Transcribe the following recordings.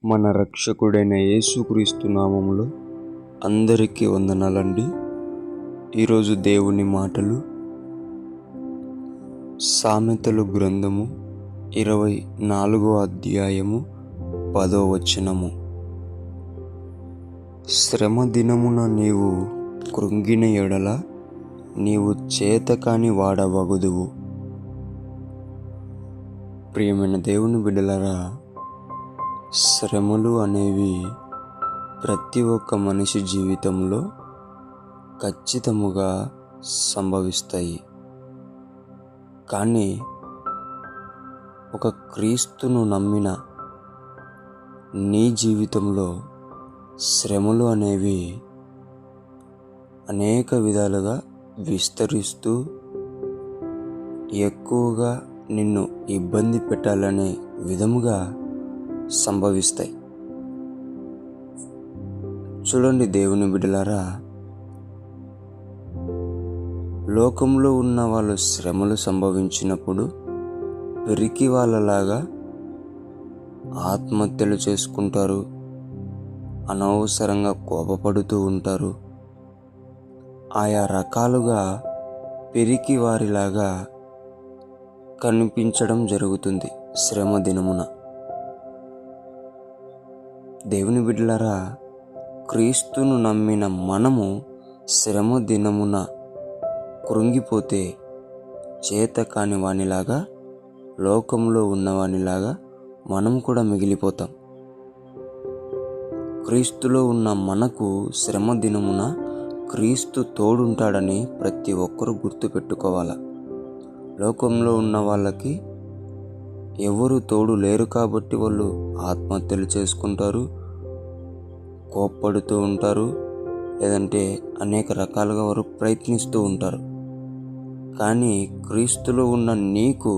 మన రక్షకుడైన యేసుక్రీస్తు నామములో అందరికీ వందనాలండి. ఈరోజు దేవుని మాటలు సామెతలు గ్రంథము 24వ అధ్యాయము 10వ వచనము. శ్రమ దినమున నీవు కృంగిన ఎడల నీవు చేతకాని వాడవగుదువు. ప్రియమైన దేవుని బిడ్డలారా, శ్రమలు అనేవి ప్రతి ఒక్క మనిషి జీవితంలో ఖచ్చితముగా సంభవిస్తాయి. కానీ ఒక క్రీస్తును నమ్మిన నీ జీవితంలో శ్రమలు అనేవి అనేక విధాలుగా విస్తరిస్తూ ఎక్కువగా నిన్ను ఇబ్బంది పెట్టాలనే విధముగా సంభవిస్తాయి. చూడండి దేవుని బిడ్డలారా, లోకంలో ఉన్న వాళ్ళు శ్రమలు సంభవించినప్పుడు పెరికి వాళ్ళలాగా ఆత్మహత్యలు చేసుకుంటారు, అనవసరంగా కోపపడుతూ ఉంటారు. ఆయా రకాలుగా పెరికి వారిలాగా కనిపించడం జరుగుతుంది శ్రమ దినమున. దేవుని బిడ్డలారా, క్రీస్తును నమ్మిన మనము శ్రమ దినమున కృంగిపోతే చేతకాని వానిలాగా, లోకంలో ఉన్నవానిలాగా మనం కూడా మిగిలిపోతాం. క్రీస్తులో ఉన్న మనకు శ్రమ దినమున క్రీస్తు తోడుంటాడని ప్రతి ఒక్కరూ గుర్తుపెట్టుకోవాలి. లోకంలో ఉన్న వాళ్ళకి ఎవరు తోడు లేరు కాబట్టి వాళ్ళు ఆత్మహత్యలు చేసుకుంటారు, కోప్పడుతూ ఉంటారు, లేదంటే అనేక రకాలుగా వారు ప్రయత్నిస్తూ ఉంటారు. కానీ క్రీస్తులో ఉన్న నీకు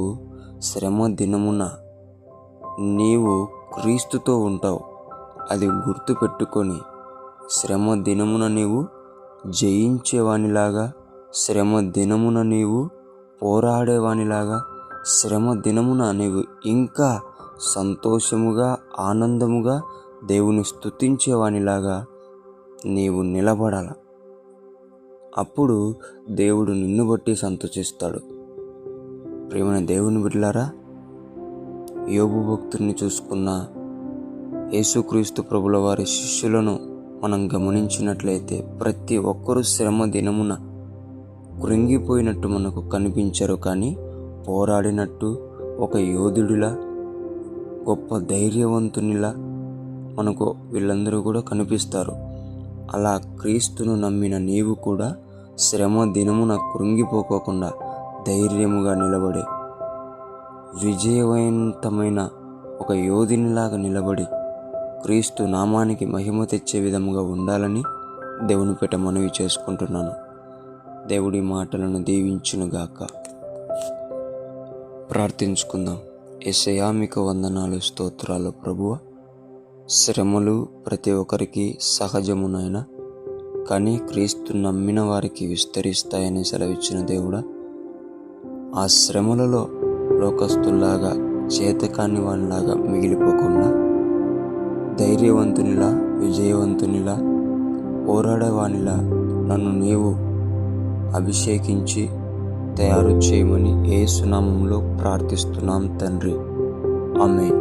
శ్రమ దినమున నీవు క్రీస్తుతో ఉంటావు. అది గుర్తుపెట్టుకొని శ్రమ దినమున నీవు జయించేవానిలాగా, శ్రమ దినమున నీవు పోరాడేవానిలాగా, శ్రమ దినమున నీవు ఇంకా సంతోషముగా ఆనందముగా దేవుని స్తుతించేవానిలాగా నీవు నిలబడాల. అప్పుడు దేవుడు నిన్ను బట్టి సంతోషిస్తాడు. ప్రియమైన దేవుని బిడ్డలారా, యోబు భక్తుడిని చూసుకున్న యేసుక్రీస్తు ప్రభుల వారి శిష్యులను మనం గమనించినట్లయితే ప్రతి ఒక్కరూ శ్రమ దినమున కృంగిపోయినట్టు మనకు కనిపించరు, కానీ పోరాడినట్టు ఒక యోధుడిలా, గొప్ప ధైర్యవంతునిలా మనకు వీళ్ళందరూ కూడా కనిపిస్తారు. అలా క్రీస్తును నమ్మిన నీవు కూడా శ్రమ దినమున కృంగిపోకోకుండా ధైర్యముగా నిలబడి విజయవంతమైన ఒక యోధునిలాగా నిలబడి క్రీస్తు నామానికి మహిమ తెచ్చే విధముగా ఉండాలని దేవుని పేట మనవి చేసుకుంటున్నాను. దేవుడి మాటలను దీవించునుగాక. ప్రార్థించుకుందాం. యేసయ్యా, మీకు వందనాలు, స్తోత్రాలు ప్రభువా. శ్రమలు ప్రతి ఒక్కరికి సహజమునైనా, కానీ క్రీస్తు నమ్మిన వారికి విస్తరిస్తాయని సెలవిచ్చిన దేవుడా, ఆ శ్రమలలో లోకస్తుల్లాగా చేతకాని వానిలాగా మిగిలిపోకుండా ధైర్యవంతునిలా, విజయవంతునిలా, పోరాడేవానిలా నన్ను నీవు అభిషేకించి తయారు చేయమని యేసు నామములో ప్రార్థిస్తున్నాం తండ్రి. ఆమేన్.